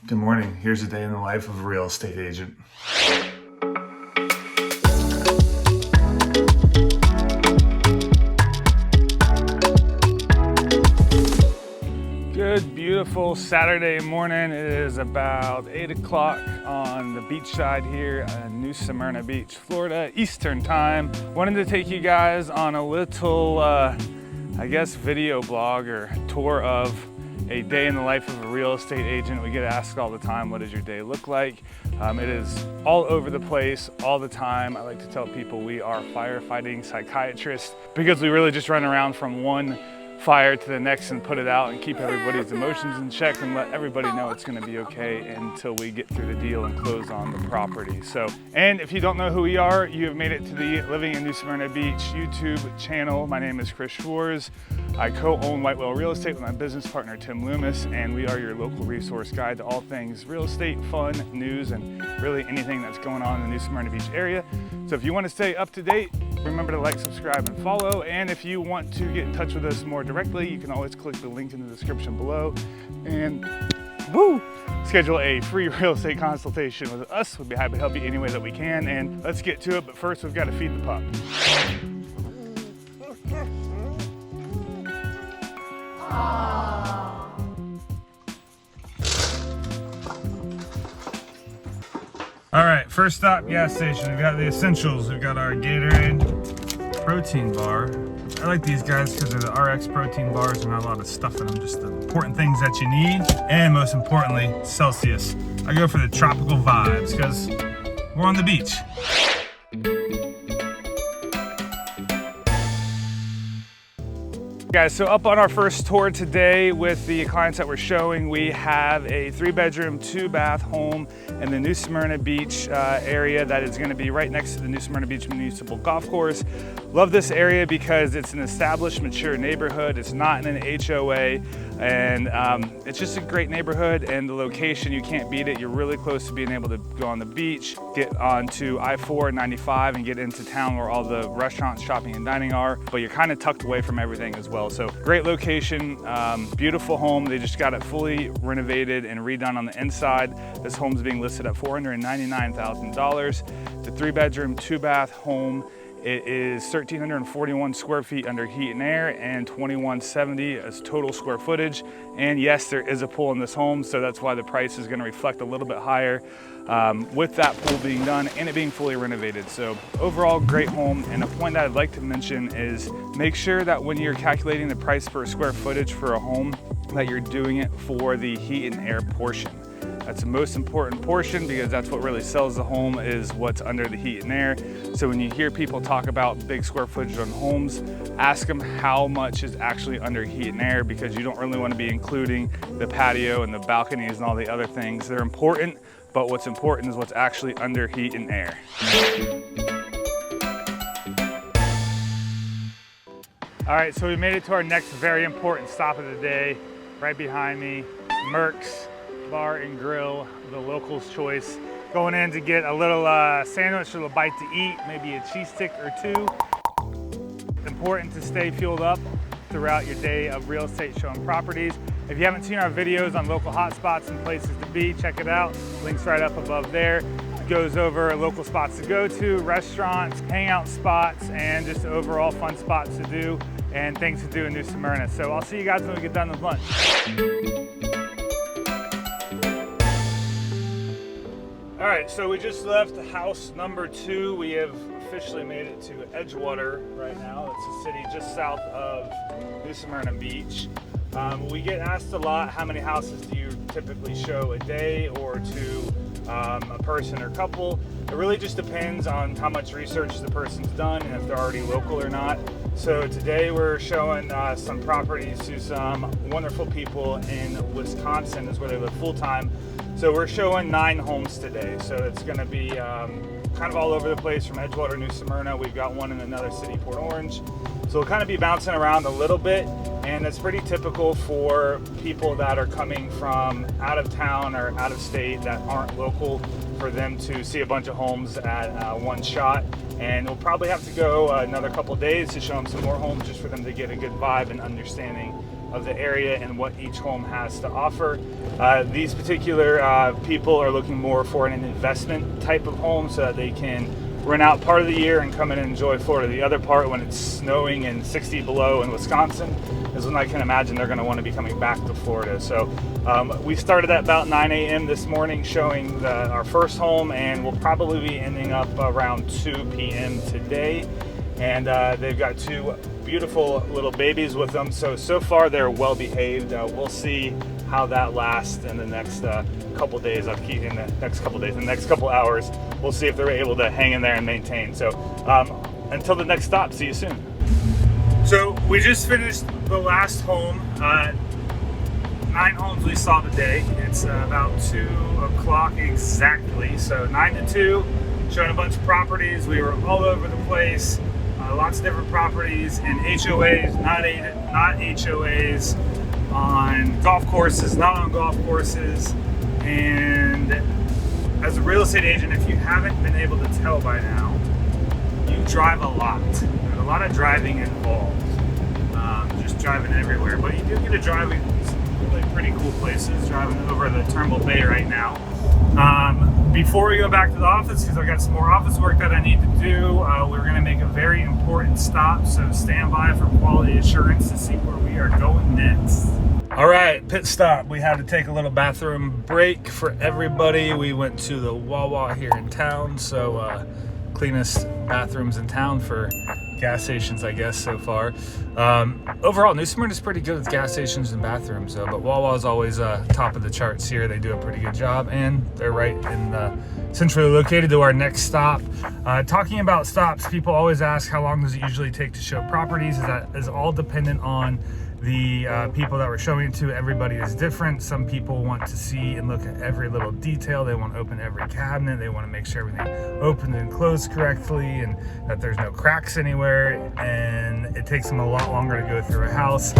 Good morning. Here's a day in the life of a real estate agent. Good, beautiful Saturday morning. It is about 8 o'clock on the beach side here in New Smyrna Beach, Florida, Eastern time. Wanted to take you guys on a little, video blog or tour of a day in the life of a real estate agent. We get asked all the time, what does your day look like? It is all over the place, all the time. I like to tell people we are firefighting psychiatrists because we really just run around from one fire to the next and put it out and keep everybody's emotions in check and let everybody know it's gonna be okay until we get through the deal and close on the property. And if you don't know who we are, you have made it to the Living in New Smyrna Beach YouTube channel. My name is Chris Schwarz. I co-own White Whale Real Estate with my business partner, Tim Loomis, and we are your local resource guide to all things real estate, fun, news, and really anything that's going on in the New Smyrna Beach area. So if you want to stay up to date, remember to like, subscribe, and follow. And if you want to get in touch with us more directly, you can always click the link in the description below and schedule a free real estate consultation with us. We'd be happy to help you any way that we can. And let's get to it, but first we've got to feed the pup. All right, first stop, gas station. We've got the essentials. We've got our Gatorade protein bar. I like these guys because they're the RX protein bars. There's not a lot of stuff in them, just the important things that you need. And most importantly, Celsius. I go for the tropical vibes because we're on the beach. Guys, so up on our first tour today with the clients that we're showing, we have a 3-bedroom, 2-bath home in the New Smyrna Beach area that is going to be right next to the New Smyrna Beach Municipal Golf Course. Love this area because it's an established, mature neighborhood. It's not in an HOA, and it's just a great neighborhood, and the location, you can't beat it. You're really close to being able to go on the beach, get onto I-4 and 95 and get into town where all the restaurants, shopping, and dining are, but you're kind of tucked away from everything as well. So great location, beautiful home. They just got it fully renovated and redone on the inside. This home's being listed at $499,000. The 3-bedroom, 2-bath home. It is 1,341 square feet under heat and air and 2,170 as total square footage. And yes, there is a pool in this home, so that's why the price is going to reflect a little bit higher with that pool being done and it being fully renovated. So overall, great home. And a point that I'd like to mention is make sure that when you're calculating the price per square footage for a home, that you're doing it for the heat and air portion. That's the most important portion because that's what really sells the home, is what's under the heat and air. So when you hear people talk about big square footage on homes, ask them how much is actually under heat and air, because you don't really want to be including the patio and the balconies and all the other things. They're important, but what's important is what's actually under heat and air. All right, so we made it to our next very important stop of the day. Right behind me, Merck's Bar and Grill, the locals' choice. Going in to get a little sandwich, a little bite to eat, maybe a cheese stick or two. It's important to stay fueled up throughout your day of real estate showing properties. If you haven't seen our videos on local hotspots and places to be, check it out. Link's right up above there. It goes over local spots to go to, restaurants, hangout spots, and just overall fun spots to do and things to do in New Smyrna. So I'll see you guys when we get done with lunch. All right, so we just left house number 2. We have officially made it to Edgewater right now. It's a city just south of New Smyrna Beach. We get asked a lot, how many houses do you typically show a day or to a person or couple? It really just depends on how much research the person's done and if they're already local or not. So today we're showing some properties to some wonderful people in Wisconsin, is where they live full-time. So we're showing 9 homes today. So it's gonna be kind of all over the place from Edgewater, New Smyrna. We've got one in another city, Port Orange. So we'll kind of be bouncing around a little bit, and it's pretty typical for people that are coming from out of town or out of state that aren't local, for them to see a bunch of homes at one shot. And we'll probably have to go another couple days to show them some more homes, just for them to get a good vibe and understanding of the area and what each home has to offer. These particular people are looking more for an investment type of home so that they can rent out part of the year and come in and enjoy Florida. The other part, when it's snowing and 60 below in Wisconsin, is when I can imagine they're going to want to be coming back to Florida. So we started at about 9 a.m. this morning showing our first home, and we'll probably be ending up around 2 p.m. today. And they've got 2 beautiful little babies with them. So far they're well behaved. We'll see how that lasts in the next couple days. In the next couple hours, we'll see if they're able to hang in there and maintain. So until the next stop, see you soon. So we just finished the last home. 9 homes we saw today. It's about 2 o'clock exactly. So 9 to 2, showing a bunch of properties. We were all over the place. Lots of different properties in HOAs, not HOAs, on golf courses, not on golf courses. And as a real estate agent, if you haven't been able to tell by now, you drive a lot. There's a lot of driving involved, just driving everywhere. But you do get to drive in some really pretty cool places, driving over the Turnbull Bay right now. Before we go back to the office, because I got some more office work that I need to do, we're going to make a very important stop, so stand by for quality assurance to see where we are going next. All right, pit stop. We had to take a little bathroom break for everybody. We went to the Wawa here in town, so cleanest bathrooms in town for gas stations, I guess, so far. Overall, New Smyrna is pretty good with gas stations and bathrooms, but Wawa is always top of the charts here. They do a pretty good job, and they're right in centrally located to our next stop. Talking about stops, people always ask how long does it usually take to show properties. That is all dependent on the people that we're showing it to. Everybody is different. Some people want to see and look at every little detail. They want to open every cabinet. They want to make sure everything opens and closed correctly and that there's no cracks anywhere. And it takes them a lot longer to go through a house.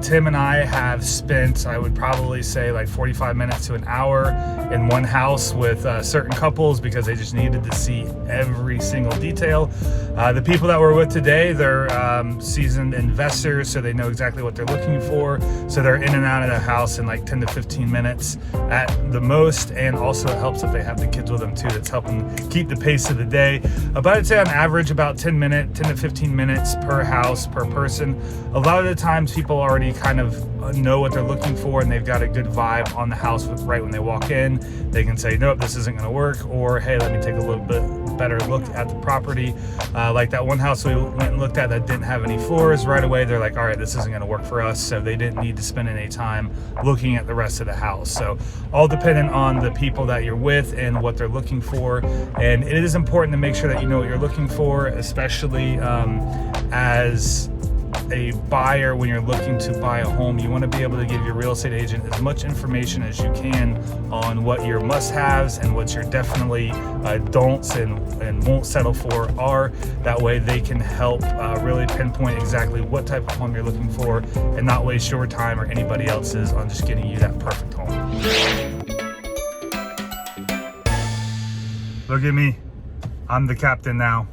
Tim and I have spent, I would probably say, like 45 minutes to an hour in one house with certain couples because they just needed to see every single detail. The people that we're with today, they're seasoned investors, so they know exactly what they're looking for. So they're in and out of the house in like 10 to 15 minutes at the most. And also it helps if they have the kids with them too. That's helping keep the pace of the day. But I'd say on average about 10 to 15 minutes per house, per person. A lot of the times people already kind of know what they're looking for and they've got a good vibe on the house right when they walk in. They can say, nope, this isn't going to work, or hey, let me take a little bit better look at the property. Like that one house we went and looked at that didn't have any floors. Right away they're like, all right, this isn't going to work for us. So they didn't need to spend any time looking at the rest of the house. So all dependent on the people that you're with and what they're looking for. And it is important to make sure that you know what you're looking for, especially as a buyer. When you're looking to buy a home, you want to be able to give your real estate agent as much information as you can on what your must-haves and what your definitely don'ts and won't settle for are. That way they can help really pinpoint exactly what type of home you're looking for and not waste your time or anybody else's on just getting you that perfect home. Look at me, I'm the captain now.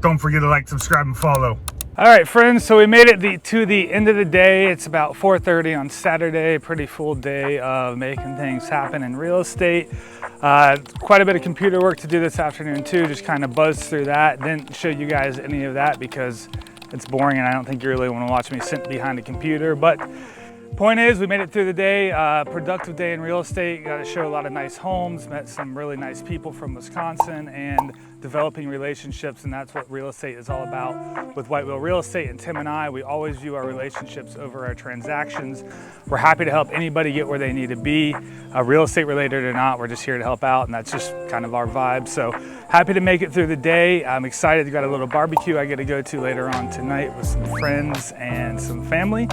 Don't forget to like, subscribe, and follow. All right, friends, so we made it to the end of the day. It's about 4:30 on Saturday. Pretty full day of making things happen in real estate. Quite a bit of computer work to do this afternoon too. Just kind of buzzed through that. Didn't show you guys any of that because it's boring and I don't think you really want to watch me sit behind a computer. But point is, we made it through the day. Productive day in real estate. Got to show a lot of nice homes, met some really nice people from Wisconsin, and developing relationships, and that's what real estate is all about. With White Wheel Real Estate and Tim and I, we always view our relationships over our transactions. We're happy to help anybody get where they need to be, real estate related or not. We're just here to help out, and that's just kind of our vibe. So happy to make it through the day. I'm excited. We got a little barbecue I get to go to later on tonight with some friends and some family.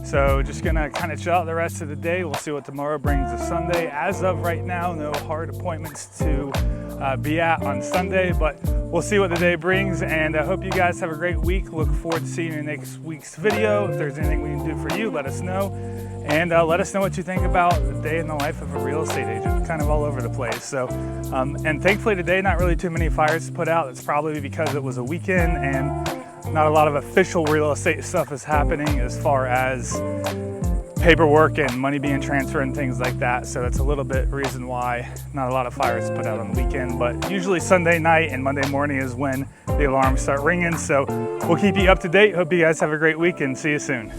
So just gonna kind of chill out the rest of the day. We'll see what tomorrow brings this Sunday. As of right now, no hard appointments to be at on Sunday, but we'll see what the day brings. And I hope you guys have a great week. Look forward to seeing you in next week's video. If there's anything we can do for you, let us know. And let us know what you think about the day in the life of a real estate agent. Kind of all over the place. So, and thankfully today, not really too many fires to put out. It's probably because it was a weekend and not a lot of official real estate stuff is happening as far as paperwork and money being transferred and things like that. So that's a little bit reason why not a lot of fires put out on the weekend, but usually Sunday night and Monday morning is when the alarms start ringing. So we'll keep you up to date. Hope you guys have a great week and see you soon.